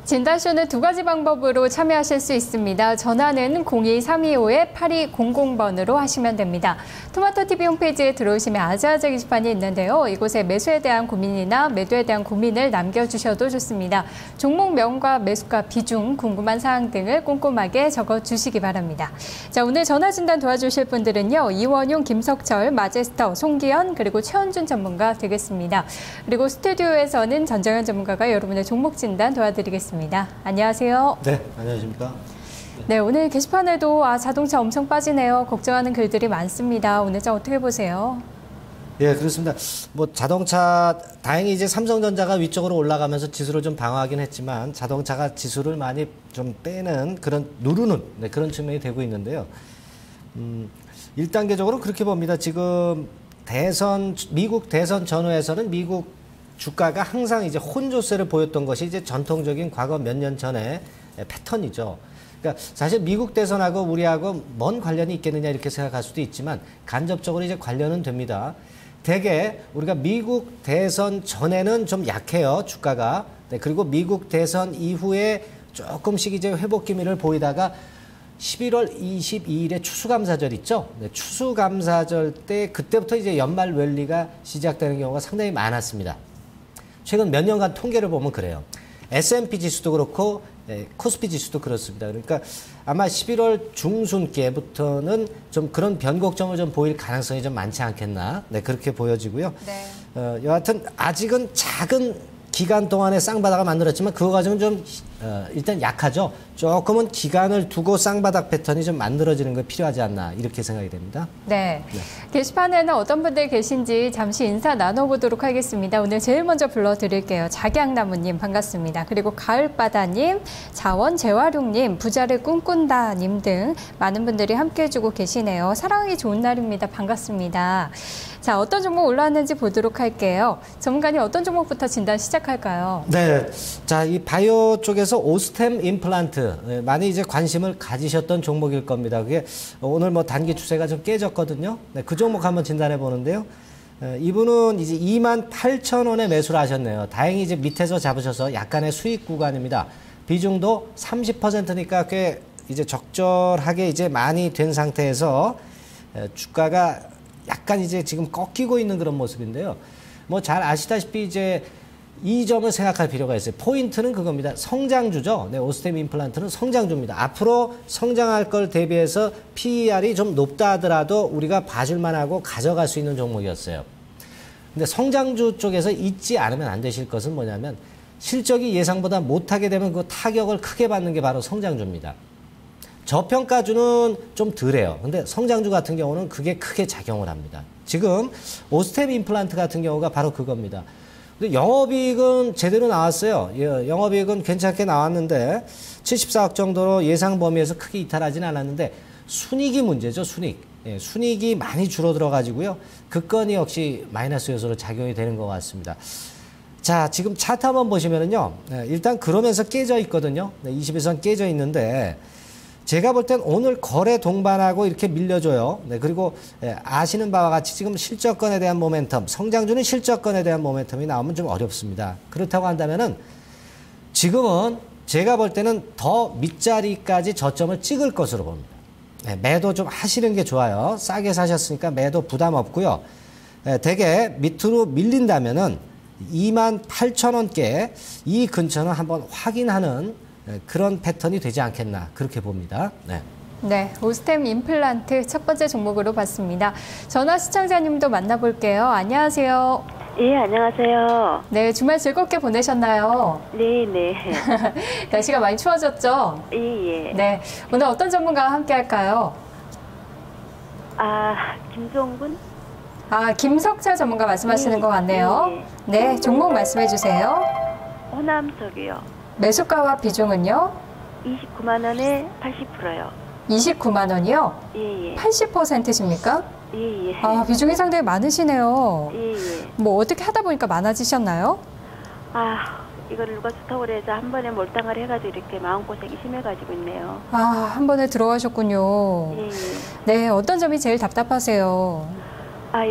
진단쇼는 두 가지 방법으로 참여하실 수 있습니다. 전화는 02-325-8200번으로 하시면 됩니다. 토마토TV 홈페이지에 들어오시면 아자아자 게시판이 있는데요. 이곳에 매수에 대한 고민이나 매도에 대한 고민을 남겨주셔도 좋습니다. 종목명과 매수가 비중, 궁금한 사항 등을 꼼꼼하게 적어주시기 바랍니다. 자, 오늘 전화 진단 도와주실 분들은요. 이원용, 김석철, 마제스터, 송기현, 그리고 최원준 전문가 되겠습니다. 그리고 스튜디오에서는 전정현 전문가가 여러분의 종목 진단 도와드리겠습니다. 안녕하세요. 네, 안녕하십니까. 네, 오늘 게시판에도 자동차 엄청 빠지네요. 걱정하는 글들이 많습니다. 오늘 좀 어떻게 보세요? 예, 그렇습니다. 뭐 자동차 다행히 이제 삼성전자가 위쪽으로 올라가면서 지수를 좀 방어하긴 했지만 자동차가 지수를 많이 좀 빼는 그런 누르는 그런 측면이 되고 있는데요. 1단계적으로 그렇게 봅니다. 지금 미국 대선 전후에서는 미국 주가가 항상 이제 혼조세를 보였던 것이 이제 전통적인 과거 몇 년 전의 패턴이죠. 그러니까 사실 미국 대선하고 우리하고 뭔 관련이 있겠느냐 이렇게 생각할 수도 있지만 간접적으로 이제 관련은 됩니다. 대개 우리가 미국 대선 전에는 좀 약해요, 주가가. 네, 그리고 미국 대선 이후에 조금씩 이제 회복 기미를 보이다가 11월 22일에 추수감사절 있죠? 네, 추수감사절 때 그때부터 이제 연말 랠리가 시작되는 경우가 상당히 많았습니다. 최근 몇 년간 통계를 보면 그래요. S&P 지수도 그렇고 코스피 지수도 그렇습니다. 그러니까 아마 11월 중순께부터는 좀 그런 변곡점을 좀 보일 가능성이 좀 많지 않겠나. 네, 그렇게 보여지고요. 네. 여하튼 아직은 작은 기간 동안에 쌍바닥을 만들었지만 그거 가지고는 좀 일단 약하죠. 조금은 기간을 두고 쌍바닥 패턴이 좀 만들어지는 게 필요하지 않나 이렇게 생각이 됩니다. 네. 게시판에는 어떤 분들 계신지 잠시 인사 나눠보도록 하겠습니다. 오늘 제일 먼저 불러드릴게요. 작양나무님 반갑습니다. 그리고 가을바다님, 자원재활용님, 부자를 꿈꾼다님 등 많은 분들이 함께해 주고 계시네요. 사랑하기 좋은 날입니다. 반갑습니다. 자, 어떤 종목 올라왔는지 보도록 할게요. 전문가님 어떤 종목부터 진단 시작할까요? 네. 자, 이 바이오 쪽에서 오스템 임플란트 많이 이제 관심을 가지셨던 종목일 겁니다. 그게 오늘 뭐 단기 추세가 좀 깨졌거든요. 네, 그 종목 한번 진단해 보는데요. 이분은 이제 28,000원에 매수를 하셨네요. 다행히 이제 밑에서 잡으셔서 약간의 수익 구간입니다. 비중도 30%니까 꽤 이제 적절하게 이제 많이 된 상태에서 주가가 약간 이제 지금 꺾이고 있는 그런 모습인데요. 뭐 잘 아시다시피 이제 이 점을 생각할 필요가 있어요. 포인트는 그겁니다. 성장주죠. 네, 오스템 임플란트는 성장주입니다. 앞으로 성장할 걸 대비해서 PER이 좀 높다 하더라도 우리가 봐줄만 하고 가져갈 수 있는 종목이었어요. 근데 성장주 쪽에서 잊지 않으면 안 되실 것은 뭐냐면 실적이 예상보다 못하게 되면 그 타격을 크게 받는 게 바로 성장주입니다. 저평가주는 좀 덜해요. 근데 성장주 같은 경우는 그게 크게 작용을 합니다. 지금 오스템 임플란트 같은 경우가 바로 그겁니다. 근데 영업이익은 제대로 나왔어요. 영업이익은 괜찮게 나왔는데 74억 정도로 예상 범위에서 크게 이탈하지는 않았는데 순이익이 문제죠. 순이익. 순이익이 많이 줄어들어가지고요. 그 건이 역시 마이너스 요소로 작용이 되는 것 같습니다. 자, 지금 차트 한번 보시면은요. 일단 그러면서 깨져 있거든요. 21선 깨져 있는데 제가 볼 땐 오늘 거래 동반하고 이렇게 밀려줘요. 네, 그리고 아시는 바와 같이 지금 실적권에 대한 모멘텀, 성장주는 실적권에 대한 모멘텀이 나오면 좀 어렵습니다. 그렇다고 한다면은 지금은 제가 볼 때는 더 밑자리까지 저점을 찍을 것으로 봅니다. 네, 매도 좀 하시는 게 좋아요. 싸게 사셨으니까 매도 부담 없고요. 되게 밑으로 밀린다면은 28,000원께 이 근처는 한번 확인하는 그런 패턴이 되지 않겠나 그렇게 봅니다. 네. 네, 오스템 임플란트 첫 번째 종목으로 봤습니다. 전화 시청자님도 만나볼게요. 안녕하세요. 예, 안녕하세요. 네, 주말 즐겁게 보내셨나요? 네, 네. 날씨가 많이 추워졌죠? 예, 예. 네, 오늘 어떤 전문가와 함께 할까요? 김종근? 김석철 전문가 말씀하시는 것 같네요. 예. 네, 종목 말씀해 주세요. 호남석이요. 매수가와 비중은요? 29만 원에 80%요. 29만 원이요? 예, 예. 80%십니까? 예, 예. 비중이 상당히 많으시네요. 예, 예. 뭐 어떻게 하다 보니까 많아지셨나요? 이거를 누가 좋다고 그래서 한 번에 몰빵을 해가지고 이렇게 마음고생이 심해가지고 있네요. 한 번에 들어가셨군요. 예, 예. 네, 어떤 점이 제일 답답하세요?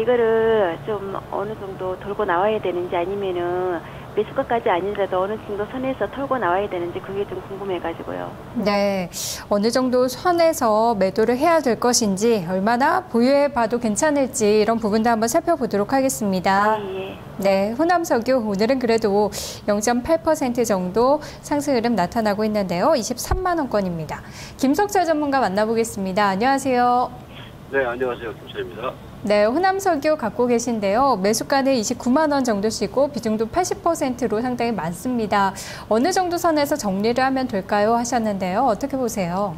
이거를 좀 어느 정도 돌고 나와야 되는지 아니면은 매수가까지 아니더라도 어느 정도 선에서 털고 나와야 되는지 그게 좀 궁금해가지고요. 네, 어느 정도 선에서 매도를 해야 될 것인지, 얼마나 보유해봐도 괜찮을지 이런 부분도 한번 살펴보도록 하겠습니다. 예. 네, 호남석유 오늘은 그래도 0.8% 정도 상승 흐름 나타나고 있는데요. 23만 원권입니다. 김석철 전문가 만나보겠습니다. 안녕하세요. 네, 안녕하세요. 김철입니다. 네, 호남석유 갖고 계신데요. 매수가는 29만 원 정도시고 비중도 80%로 상당히 많습니다. 어느 정도 선에서 정리를 하면 될까요? 하셨는데요. 어떻게 보세요?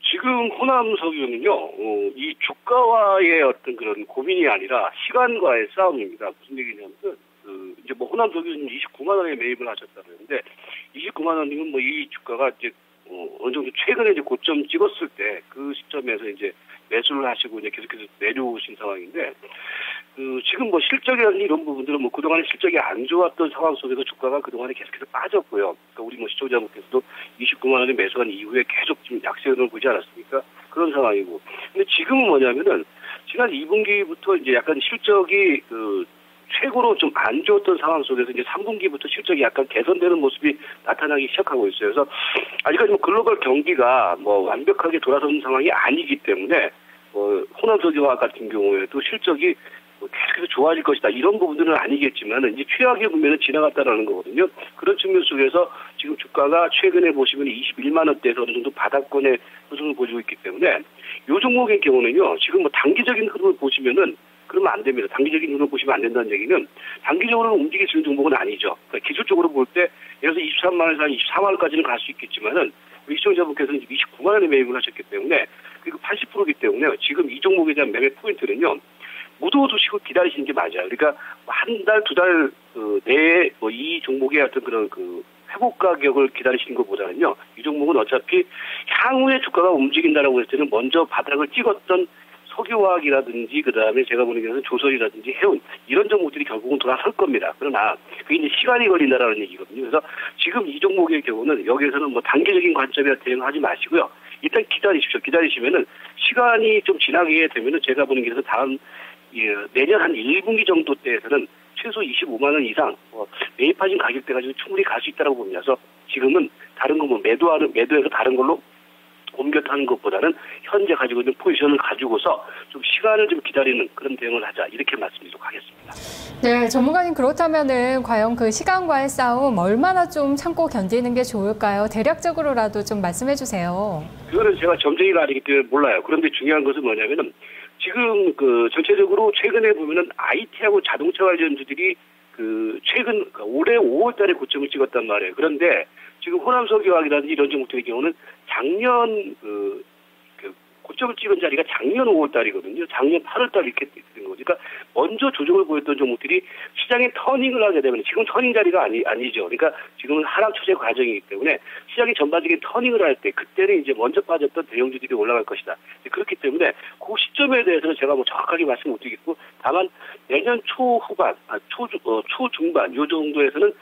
지금 호남석유는요, 이 주가와의 어떤 그런 고민이 아니라 시간과의 싸움입니다. 무슨 얘기냐면, 이제 뭐 호남석유는 29만 원에 매입을 하셨다고 했는데, 29만 원이면 뭐 이 주가가 이제 어느 정도 최근에 이제 고점 찍었을 때 그 시점에서 이제 매수를 하시고 이제 계속해서 내려오신 상황인데, 지금 뭐 실적이라든지 이런 부분들은 뭐 그동안에 실적이 안 좋았던 상황 속에서 주가가 그동안에 계속해서 빠졌고요. 그러니까 우리 뭐 시청자분께서도 29만 원에 매수한 이후에 계속 지금 약세 흐름을 보지 않았습니까? 그런 상황이고. 근데 지금은 뭐냐면은 지난 2분기부터 이제 약간 실적이 최고로 좀 안 좋았던 상황 속에서 이제 3분기부터 실적이 약간 개선되는 모습이 나타나기 시작하고 있어요. 그래서 아직까지 뭐 글로벌 경기가 뭐 완벽하게 돌아서는 상황이 아니기 때문에 호남석유화 같은 경우에도 실적이 계속해서 좋아질 것이다. 이런 부분들은 아니겠지만 이제 최악의 국면은 지나갔다라는 거거든요. 그런 측면 속에서 지금 주가가 최근에 보시면 21만 원대에서 어느 정도 바닥권의 흐름을 보여주고 있기 때문에 이 종목의 경우는요. 지금 뭐 단기적인 흐름을 보시면은 그러면 안 됩니다. 단기적인 흐름을 보시면 안 된다는 얘기는 단기적으로는 움직일 수 있는 종목은 아니죠. 그러니까 기술적으로 볼 때 예를 들어서 23만 원에서 한 24만 원까지는 갈 수 있겠지만은 우리 시청자분께서는 29만 원에 매입을 하셨기 때문에 그리고 80%이기 때문에 지금 이 종목에 대한 매매 포인트는요. 묻어두시고 기다리시는 게 맞아요. 그러니까 한 달, 두 달 내에 이 종목의 어떤 그런 회복 가격을 기다리시는 것보다는요. 이 종목은 어차피 향후에 주가가 움직인다라고 했을 때는 먼저 바닥을 찍었던 석유화학이라든지 그다음에 제가 보는 경우는 조선이라든지 해운 이런 종목들이 결국은 돌아설 겁니다. 그러나 그게 이제 시간이 걸린다라는 얘기거든요. 그래서 지금 이 종목의 경우는 여기에서는 뭐 단기적인 관점에 대응하지 마시고요. 일단 기다리십시오. 기다리시면은 시간이 좀 지나게 되면은 제가 보는 게서 다음 내년 한 1분기 정도 때에서는 최소 25만 원 이상 매입하신 가격대 가지고 충분히 갈 수 있다고 봅니다. 그래서 지금은 다른 거 뭐 매도해서 다른 걸로 옮겨 타는 것보다는 현재 가지고 있는 포지션을 가지고서 좀 시간을 좀 기다리는 그런 대응을 하자 이렇게 말씀드리도록 하겠습니다. 네, 전문가님 그렇다면은 과연 그 시간과의 싸움 얼마나 좀 참고 견디는 게 좋을까요? 대략적으로라도 좀 말씀해 주세요. 그거는 제가 점쟁이가 아니기 때문에 몰라요. 그런데 중요한 것은 뭐냐면은 지금 전체적으로 최근에 보면은 IT하고 자동차 관련주들이 최근 올해 5월달에 고점을 찍었단 말이에요. 그런데 지금 호남석유화학이라든지 이런 종목들의 경우는 작년 고점을 찍은 자리가 작년 5월달이거든요. 작년 8월달 이렇게 된 거죠. 그러니까 먼저 조정을 보였던 종목들이 시장에 터닝을 하게 되면 지금 터닝 자리가 아니죠. 그러니까 지금은 하락 추세 과정이기 때문에 시장이 전반적인 터닝을 할 때 그때는 이제 먼저 빠졌던 대형주들이 올라갈 것이다. 그렇기 때문에 그 시점에 대해서는 제가 뭐 정확하게 말씀 못 드리겠고 다만 내년 초후반, 초중반 요 정도에서는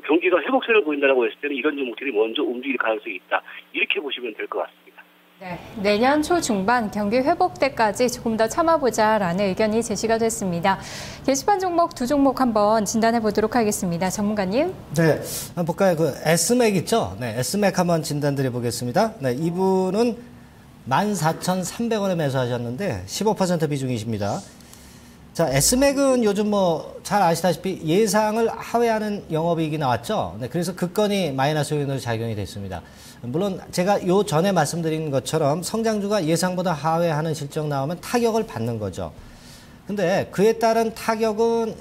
경기가 회복세를 보인다라고 했을 때는 이런 종목들이 먼저 움직일 가능성이 있다. 이렇게 보시면 될 것 같습니다. 네, 내년 초중반 경기 회복 때까지 조금 더 참아보자라는 의견이 제시가 됐습니다. 게시판 종목 두 종목 한번 진단해 보도록 하겠습니다. 전문가님. 네, 한번 볼까요? S맥 있죠? 네, S맥 한번 진단 드려보겠습니다. 네, 이분은 14,300원에 매수하셨는데 15% 비중이십니다. 자, S맥은 요즘 뭐 잘 아시다시피 예상을 하회하는 영업이익이 나왔죠. 네, 그래서 그 건이 마이너스 요인으로 작용이 됐습니다. 물론 제가 요 전에 말씀드린 것처럼 성장주가 예상보다 하회하는 실적 나오면 타격을 받는 거죠. 근데 그에 따른 타격은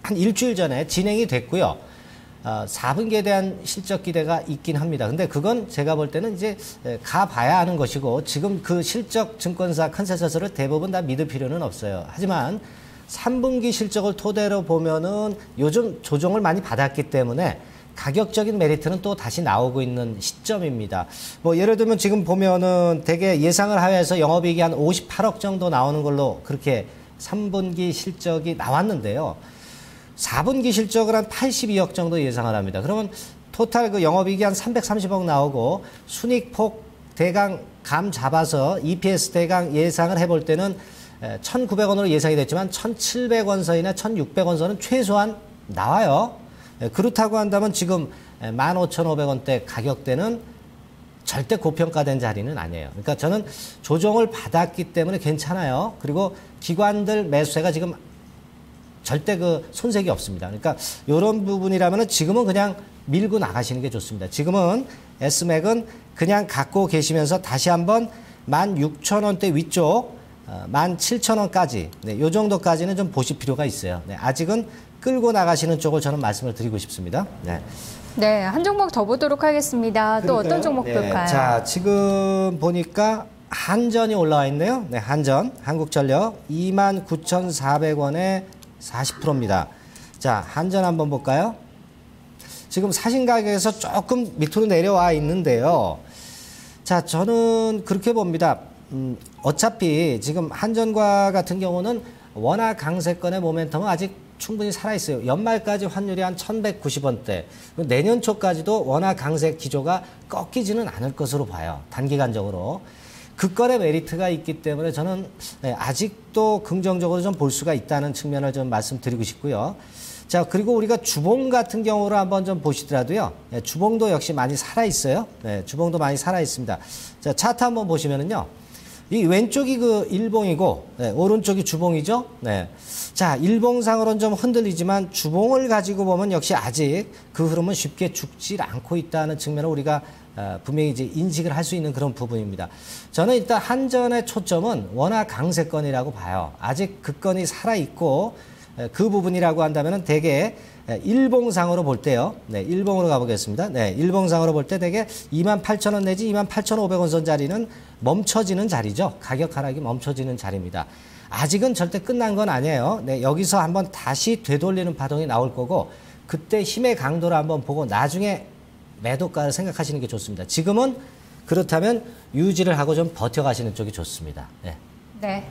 한 일주일 전에 진행이 됐고요. 4분기에 대한 실적 기대가 있긴 합니다. 근데 그건 제가 볼 때는 이제 가봐야 하는 것이고 지금 그 실적 증권사 컨센서스를 대부분 다 믿을 필요는 없어요. 하지만 3분기 실적을 토대로 보면은 요즘 조정을 많이 받았기 때문에 가격적인 메리트는 또 다시 나오고 있는 시점입니다. 뭐 예를 들면 지금 보면은 대개 예상을 하회해서 영업이익이 한 58억 정도 나오는 걸로 그렇게 3분기 실적이 나왔는데요. 4분기 실적을 한 82억 정도 예상을 합니다. 그러면 토탈 영업이익이 한 330억 나오고 순이익폭 대강 감 잡아서 EPS 대강 예상을 해볼 때는 1,900원으로 예상이 됐지만 1,700원 선이나 1,600원 선은 최소한 나와요. 그렇다고 한다면 지금 15,500원대 가격대는 절대 고평가된 자리는 아니에요. 그러니까 저는 조정을 받았기 때문에 괜찮아요. 그리고 기관들 매수세가 지금 절대 그 손색이 없습니다. 그러니까 이런 부분이라면 지금은 그냥 밀고 나가시는 게 좋습니다. 지금은 S맥은 그냥 갖고 계시면서 다시 한번 16,000원대 위쪽 17,000원까지 이 정도까지는 좀 보실 필요가 있어요. 아직은 끌고 나가시는 쪽을 저는 말씀을 드리고 싶습니다. 네, 한 종목 더 보도록 하겠습니다. 또 어떤 종목 볼까요? 자, 지금 보니까 한전이 올라와 있네요. 한전, 한국전력 29,400원에 40%입니다. 자, 한전 한번 볼까요? 지금 사신 가격에서 조금 밑으로 내려와 있는데요. 자, 저는 그렇게 봅니다. 어차피 지금 한전과 같은 경우는 워낙 강세권의 모멘텀은 아직 충분히 살아있어요. 연말까지 환율이 한 1,190원대. 내년 초까지도 워낙 강세 기조가 꺾이지는 않을 것으로 봐요. 단기간적으로. 그건의 메리트가 있기 때문에 저는 아직도 긍정적으로 좀 볼 수가 있다는 측면을 좀 말씀드리고 싶고요. 자, 그리고 우리가 주봉 같은 경우로 한번 좀 보시더라도요. 주봉도 역시 많이 살아있어요. 주봉도 많이 살아있습니다. 자, 차트 한번 보시면은요. 이 왼쪽이 그 일봉이고, 오른쪽이 주봉이죠. 자, 일봉상으로는 좀 흔들리지만 주봉을 가지고 보면 역시 아직 그 흐름은 쉽게 죽질 않고 있다는 측면을 우리가 분명히 이제 인식을 할 수 있는 그런 부분입니다. 저는 일단 한전의 초점은 워낙 강세권이라고 봐요. 아직 그 건이 살아있고, 그 부분이라고 한다면 대개 일봉상으로 볼 때요. 일봉으로 가보겠습니다. 일봉상으로 볼 때 대개 28,000원 내지 28,500원 선 자리는 멈춰지는 자리죠. 가격 하락이 멈춰지는 자리입니다. 아직은 절대 끝난 건 아니에요. 여기서 한번 다시 되돌리는 파동이 나올 거고 그때 힘의 강도를 한번 보고 나중에 매도가를 생각하시는 게 좋습니다. 지금은 그렇다면 유지를 하고 좀 버텨가시는 쪽이 좋습니다. 네,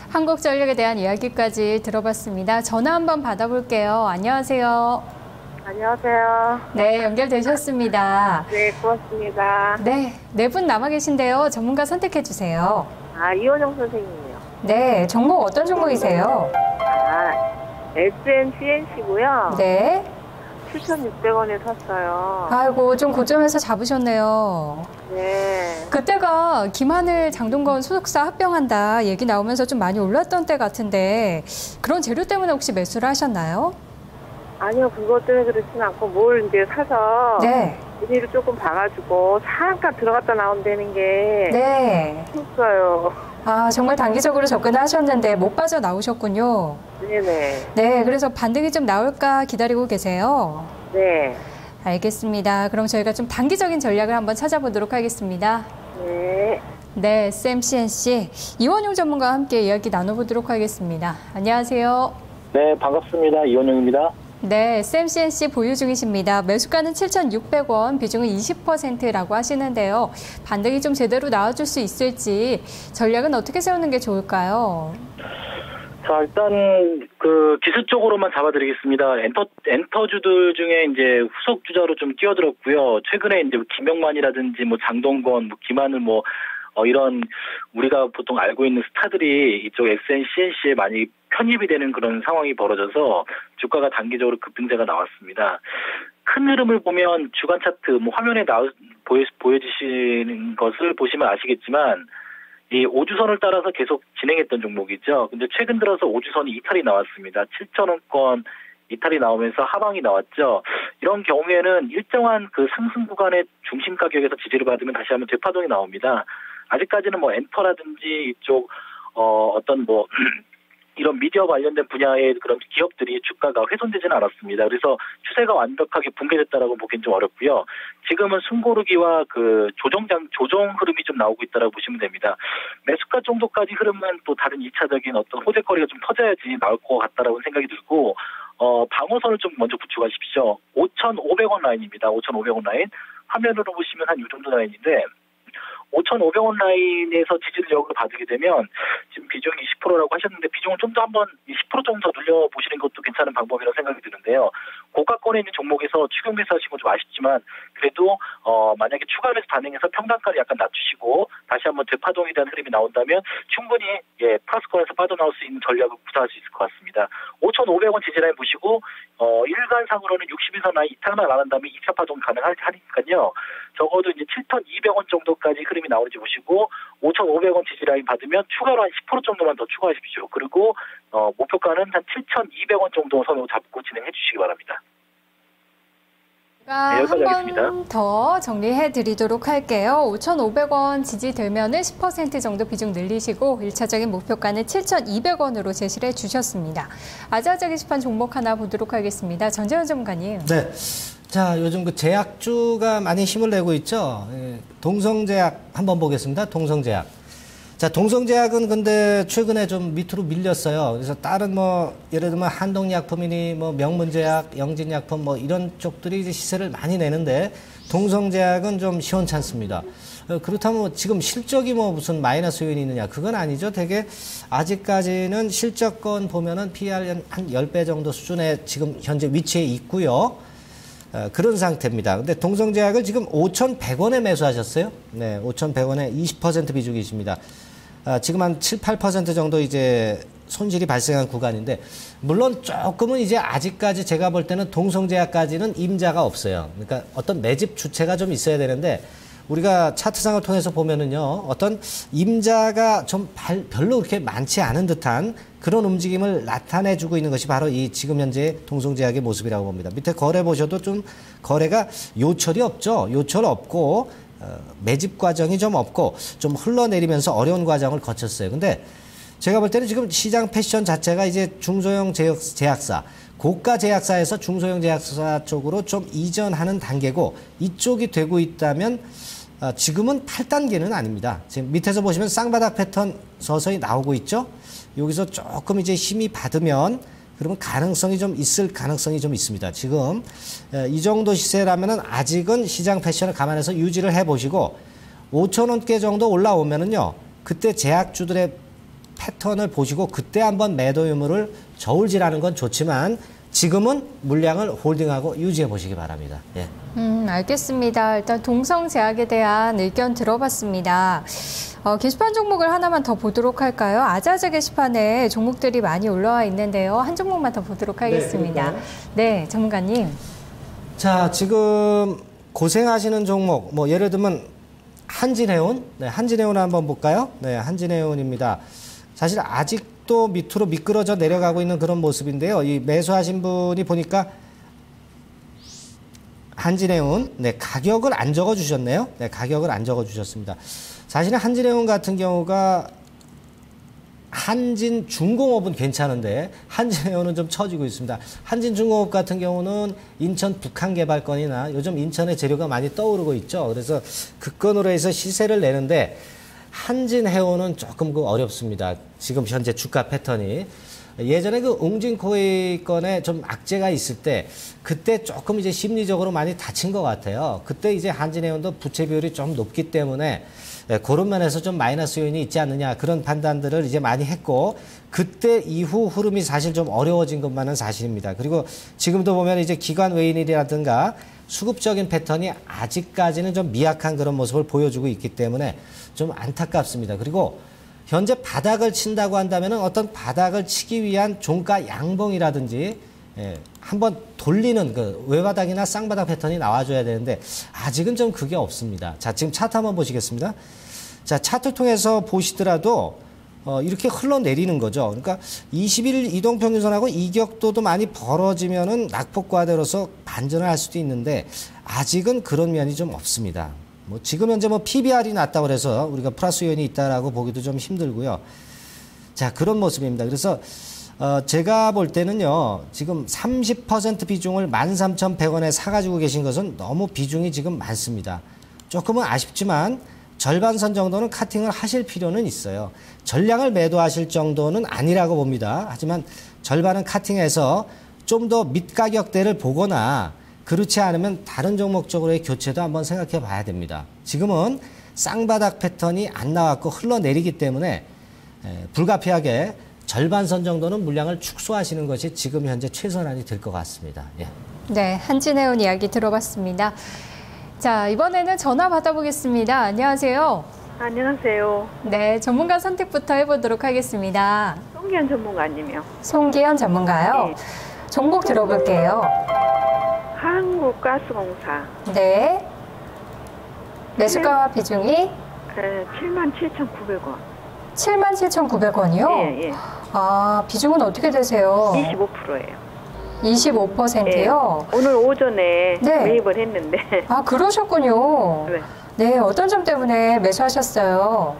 한국전력에 대한 이야기까지 들어봤습니다. 전화 한번 받아볼게요. 안녕하세요. 안녕하세요. 네, 연결되셨습니다. 네, 고맙습니다. 네, 네 분 남아 계신데요. 전문가 선택해 주세요. 이원영 선생님이요. 네, 종목 어떤 종목이세요? SNCNC고요. 네. 7,600원에 샀어요. 아이고, 좀 고점에서 잡으셨네요. 네. 그때가 김하늘 장동건 소속사 합병한다 얘기 나오면서 좀 많이 올랐던 때 같은데 그런 재료 때문에 혹시 매수를 하셨나요? 아니요, 그것 때문에 그렇진 않고 뭘 이제 사서 네. 분위기를 조금 봐가지고 잠깐 들어갔다 나온다는 게 네. 힘들어요. 아, 정말 단기적으로 접근하셨는데 못 빠져나오셨군요. 네네. 네, 그래서 반등이 좀 나올까 기다리고 계세요. 네. 알겠습니다. 그럼 저희가 좀 단기적인 전략을 한번 찾아보도록 하겠습니다. 네. 네, SMCNC 이원용 전문가와 함께 이야기 나눠보도록 하겠습니다. 안녕하세요. 네, 반갑습니다. 이원용입니다. 네, SMCNC 보유 중이십니다. 매수가는 7,600원, 비중은 20%라고 하시는데요. 반등이 좀 제대로 나와줄 수 있을지 전략은 어떻게 세우는 게 좋을까요? 자, 일단 그 기술적으로만 잡아드리겠습니다. 엔터주들 중에 이제 후속 주자로 좀 끼어들었고요. 최근에 이제 김영만이라든지 뭐 장동건, 뭐 김하늘 이런 우리가 보통 알고 있는 스타들이 이쪽 SNCNC에 많이 편입이 되는 그런 상황이 벌어져서 주가가 단기적으로 급등세가 나왔습니다. 큰 흐름을 보면 주간 차트 화면에 보여지시는 것을 보시면 아시겠지만 이 5주선을 따라서 계속 진행했던 종목이죠. 근데 최근 들어서 5주선이 이탈이 나왔습니다. 7,000원권 이탈이 나오면서 하방이 나왔죠. 이런 경우에는 일정한 그 상승 구간의 중심 가격에서 지지를 받으면 다시 한번 되파동이 나옵니다. 아직까지는 엔터라든지 이쪽 어떤 이런 미디어 관련된 분야의 그런 기업들이 주가가 훼손되지는 않았습니다. 그래서 추세가 완벽하게 붕괴됐다라고 보기엔 좀 어렵고요. 지금은 숨고르기와 그 조정 흐름이 좀 나오고 있다라고 보시면 됩니다. 매수가 정도까지 흐름은 또 다른 2차적인 어떤 호재거리가 좀 터져야지 나올 것 같다라고 생각이 들고 방어선을 좀 먼저 구축하십시오. 5,500원 라인입니다. 5,500원 라인. 화면으로 보시면 한 이 정도 라인인데 5,500원 라인에서 지지력을 받게 되면 지금 비중이 20%라고 하셨는데 비중을 좀 더 한번 10% 정도 더 늘려보시는 것도 괜찮은 방법이라고 생각이 드는데요. 고가권에 있는 종목에서 추격 매수하신 건 좀 아쉽지만 그래도 만약에 추가 매수 반응해서 평단가를 약간 낮추시고 다시 한번 되파동에 대한 흐름이 나온다면 충분히 플러스권에서 빠져나올 수 있는 전략을 구사할 수 있을 것 같습니다. 5,500원 지지라인 보시고 일간상으로는 60일선 라인 이탈만 안 한다면 2차 파동 가능하니까요. 적어도 이제 7,200원 정도까지 흐름이 나오는지 보시고 5,500원 지지라인 받으면 추가로 한 10% 정도만 더 추가하십시오. 그리고 목표가는 한 7,200원 정도 선으로 잡고 진행해 주시기 바랍니다. 한 번 더 정리해 드리도록 할게요. 5,500원 지지되면은 10% 정도 비중 늘리시고 1차적인 목표가는 7,200원으로 제시를 해 주셨습니다. 아자아자 게시판 종목 하나 보도록 하겠습니다. 전재현 전문가님. 네. 자, 요즘 그 제약주가 많이 힘을 내고 있죠. 동성제약 한번 보겠습니다. 동성제약. 자, 동성제약은 근데 최근에 좀 밑으로 밀렸어요. 그래서 다른 예를 들면 한동약품이니 명문제약, 영진약품 이런 쪽들이 이제 시세를 많이 내는데 동성제약은 좀 시원찮습니다. 그렇다면 지금 실적이 무슨 마이너스 요인이 있느냐? 그건 아니죠. 되게 아직까지는 실적권 보면은 PER 한 10배 정도 수준에 지금 현재 위치해 있고요. 그런 상태입니다. 근데 동성제약을 지금 5,100원에 매수하셨어요. 네, 5,100원에 20% 비중이십니다. 지금 한 7, 8% 정도 이제 손실이 발생한 구간인데, 물론 조금은 이제 아직까지 제가 볼 때는 동성제약까지는 임자가 없어요. 그러니까 어떤 매집 주체가 좀 있어야 되는데, 우리가 차트상을 통해서 보면은요, 어떤 임자가 좀 별로 그렇게 많지 않은 듯한 그런 움직임을 나타내주고 있는 것이 바로 이 지금 현재 동성제약의 모습이라고 봅니다. 밑에 거래 보셔도 좀 거래가 요철이 없죠. 요철 없고, 매집 과정이 좀 없고, 좀 흘러내리면서 어려운 과정을 거쳤어요. 근데 제가 볼 때는 지금 시장 패션 자체가 이제 중소형 제약사, 고가 제약사에서 중소형 제약사 쪽으로 좀 이전하는 단계고, 이쪽이 되고 있다면 지금은 8단계는 아닙니다. 지금 밑에서 보시면 쌍바닥 패턴 서서히 나오고 있죠. 여기서 조금 이제 힘이 받으면 그러면 가능성이 좀 있을 가능성이 좀 있습니다. 지금 이 정도 시세라면은 아직은 시장 패션을 감안해서 유지를 해보시고 5,000원대 정도 올라오면은요, 그때 제약주들의 패턴을 보시고 그때 한번 매도 유무를 저울질하는 건 좋지만 지금은 물량을 홀딩하고 유지해 보시기 바랍니다. 예. 알겠습니다. 일단 동성제약에 대한 의견 들어봤습니다. 게시판 종목을 하나만 더 보도록 할까요? 아자아자 게시판에 종목들이 많이 올라와 있는데요. 한 종목만 더 보도록 하겠습니다. 네, 전문가님. 자, 지금 고생하시는 종목, 예를 들면 한진해운, 네, 한진해운 한번 볼까요? 네, 한진해운입니다. 사실 아직도 밑으로 미끄러져 내려가고 있는 그런 모습인데요. 이 매수하신 분이 보니까 한진해운, 네, 가격을 안 적어 주셨네요. 네, 가격을 안 적어 주셨습니다. 사실은 한진해운 같은 경우가 한진중공업은 괜찮은데 한진해운은 좀 처지고 있습니다. 한진중공업 같은 경우는 인천 북한개발권이나 요즘 인천의 재료가 많이 떠오르고 있죠. 그래서 그 건으로 해서 시세를 내는데 한진해운은 조금 어렵습니다. 지금 현재 주가 패턴이. 예전에 그 웅진코이 건에 좀 악재가 있을 때 그때 조금 이제 심리적으로 많이 다친 것 같아요. 그때 이제 한진해운도 부채 비율이 좀 높기 때문에 그런 면에서 좀 마이너스 요인이 있지 않느냐 그런 판단들을 이제 많이 했고 그때 이후 흐름이 사실 좀 어려워진 것만은 사실입니다. 그리고 지금도 보면 이제 기관 외인이라든가 수급적인 패턴이 아직까지는 좀 미약한 그런 모습을 보여주고 있기 때문에 좀 안타깝습니다. 그리고 현재 바닥을 친다고 한다면 어떤 바닥을 치기 위한 종가 양봉이라든지 한번 돌리는 그 외바닥이나 쌍바닥 패턴이 나와줘야 되는데 아직은 좀 그게 없습니다. 자, 지금 차트 한번 보시겠습니다. 자, 차트 통해서 보시더라도 이렇게 흘러내리는 거죠. 그러니까 21일 이동평균선하고 이격도도 많이 벌어지면은 낙폭과대로서 반전을 할 수도 있는데 아직은 그런 면이 좀 없습니다. 지금 현재 PBR이 낮다고 그래서 우리가 플러스 요인이 있다라고 보기도 좀 힘들고요. 자, 그런 모습입니다. 그래서 제가 볼 때는요, 지금 30% 비중을 13,100원에 사가지고 계신 것은 너무 비중이 지금 많습니다. 조금은 아쉽지만 절반선 정도는 카팅을 하실 필요는 있어요. 전량을 매도하실 정도는 아니라고 봅니다. 하지만 절반은 카팅해서 좀 더 밑가격대를 보거나 그렇지 않으면 다른 종목 쪽으로의 교체도 한번 생각해 봐야 됩니다. 지금은 쌍바닥 패턴이 안 나왔고 흘러내리기 때문에 불가피하게 절반 선 정도는 물량을 축소하시는 것이 지금 현재 최선안이 될 것 같습니다. 예. 네, 한진해운 이야기 들어봤습니다. 자, 이번에는 전화 받아보겠습니다. 안녕하세요. 안녕하세요. 네, 전문가 선택부터 해보도록 하겠습니다. 송기현 전문가님이요. 송기현 전문가요. 네. 종목 들어볼게요. 한국가스공사. 네. 매수가 비중이 77,900원. 77,900원이요? 예, 예. 아, 비중은 어떻게 되세요? 25%예요. 25%요? 오늘 오전에 네. 매입을 했는데. 아, 그러셨군요. 네. 네, 어떤 점 때문에 매수하셨어요?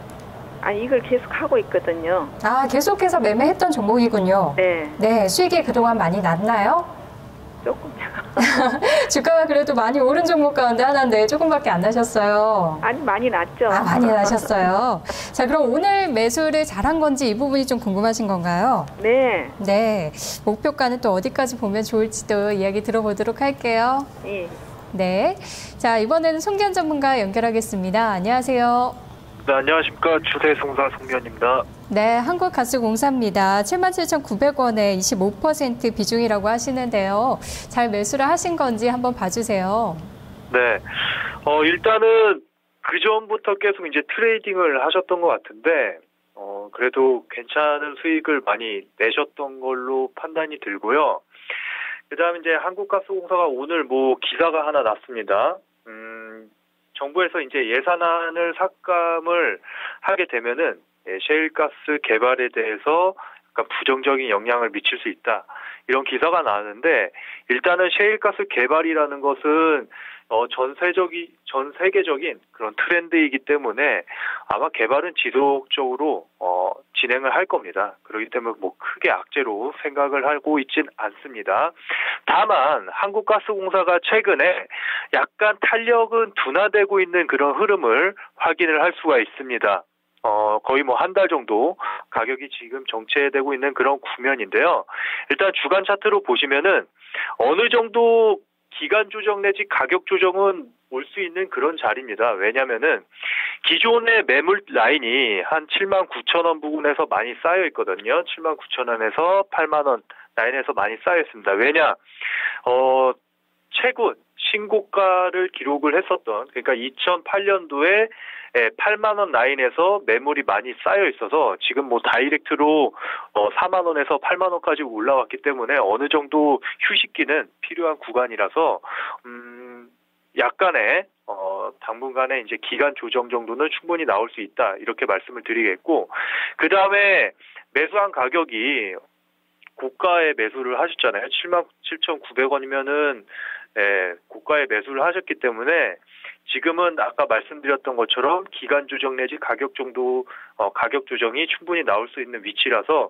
이걸 계속 하고 있거든요. 아, 계속해서 매매했던 종목이군요. 네. 네, 수익이 그동안 많이 났나요? 조금. 주가가 그래도 많이 오른 종목 가운데 하나인데 조금밖에 안 나셨어요. 많이 났죠. 아, 많이 나셨어요. 자, 그럼 오늘 매수를 잘한 건지 이 부분이 좀 궁금하신 건가요? 네. 네, 목표가는 또 어디까지 보면 좋을지도 이야기 들어보도록 할게요. 예. 네, 자, 이번에는 송기현 전문가 연결하겠습니다. 안녕하세요. 네, 안녕하십니까. 주대송사 송기현입니다. 네, 한국가스공사입니다. 77,900원에 25% 비중이라고 하시는데요. 잘 매수를 하신 건지 한번 봐주세요. 네, 일단은 그 전부터 계속 이제 트레이딩을 하셨던 것 같은데, 그래도 괜찮은 수익을 많이 내셨던 걸로 판단이 들고요. 그 다음에 이제 한국가스공사가 오늘 기사가 하나 났습니다. 정부에서 이제 예산안을 삭감을 하게 되면은 셰일가스 개발에 대해서 약간 부정적인 영향을 미칠 수 있다. 이런 기사가 나왔는데 일단은 셰일가스 개발이라는 것은 전 세계적인 그런 트렌드이기 때문에 아마 개발은 지속적으로 진행을 할 겁니다. 그렇기 때문에 크게 악재로 생각을 하고 있진 않습니다. 다만 한국가스공사가 최근에 약간 탄력은 둔화되고 있는 그런 흐름을 확인을 할 수가 있습니다. 거의 한 달 정도 가격이 지금 정체되고 있는 그런 국면인데요. 일단 주간 차트로 보시면은 어느 정도 기간 조정 내지 가격 조정은 올 수 있는 그런 자리입니다. 왜냐면은 기존의 매물 라인이 한 79,000원 부근에서 많이 쌓여 있거든요. 79,000원에서 80,000원 라인에서 많이 쌓여 있습니다. 왜냐? 최근 신고가를 기록을 했었던, 그러니까 2008년도에 80,000원 라인에서 매물이 많이 쌓여 있어서 지금 다이렉트로 40,000원에서 80,000원까지 올라왔기 때문에 어느 정도 휴식기는 필요한 구간이라서 약간의 당분간의 이제 기간 조정 정도는 충분히 나올 수 있다, 이렇게 말씀을 드리겠고, 그 다음에 매수한 가격이 고가에 매수를 하셨잖아요. 77,900원이면은 고가에 매수를 하셨기 때문에 지금은 아까 말씀드렸던 것처럼 기간 조정 내지 가격 조정이 충분히 나올 수 있는 위치라서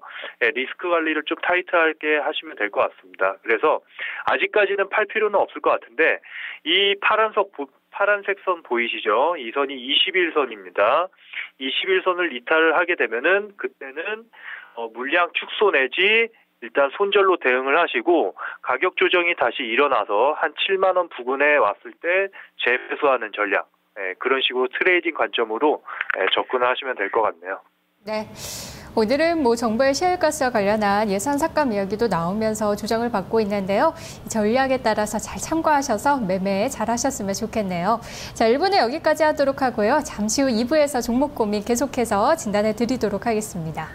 리스크 관리를 좀 타이트하게 하시면 될 것 같습니다. 그래서 아직까지는 팔 필요는 없을 것 같은데 이 파란색 선 보이시죠? 이 선이 21선입니다. 21선을 이탈을 하게 되면은 그때는 물량 축소 내지 일단 손절로 대응을 하시고 가격 조정이 다시 일어나서 한 70,000원 부근에 왔을 때 재매수하는 전략, 그런 식으로 트레이딩 관점으로 접근하시면 될 것 같네요. 네. 오늘은 정부의 셰일가스와 관련한 예산 삭감 이야기도 나오면서 조정을 받고 있는데요. 전략에 따라서 잘 참고하셔서 매매 잘 하셨으면 좋겠네요. 자, 1부는 여기까지 하도록 하고요. 잠시 후 2부에서 종목 고민 계속해서 진단해 드리도록 하겠습니다.